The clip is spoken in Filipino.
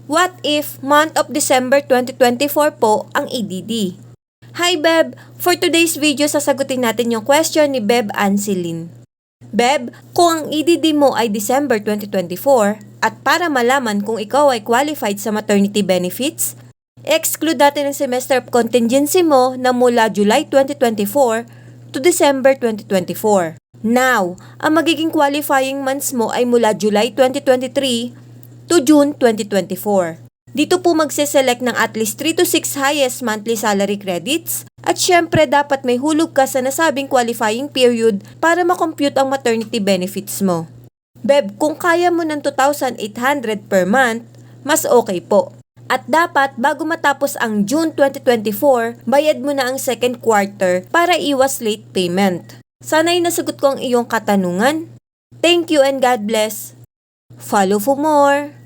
What if month of December 2024 po ang EDD? Hi Beb! For today's video, sasagutin natin yung question ni Beb Anselin. Beb, kung ang EDD mo ay December 2024 at para malaman kung ikaw ay qualified sa maternity benefits, exclude natin ang semester of contingency mo na mula July 2024 to December 2024. Now, ang magiging qualifying months mo ay mula July 2023 to June 2024. Dito po magse-select ng at least 3 to 6 highest monthly salary credits at syempre dapat may hulog ka sa nasabing qualifying period para makompute ang maternity benefits mo. Beb, kung kaya mo ng 2,800 per month, mas okay po. At dapat bago matapos ang June 2024, bayad mo na ang second quarter para iwas late payment. Sana'y nasagot ko ang iyong katanungan. Thank you and God bless. Follow for more.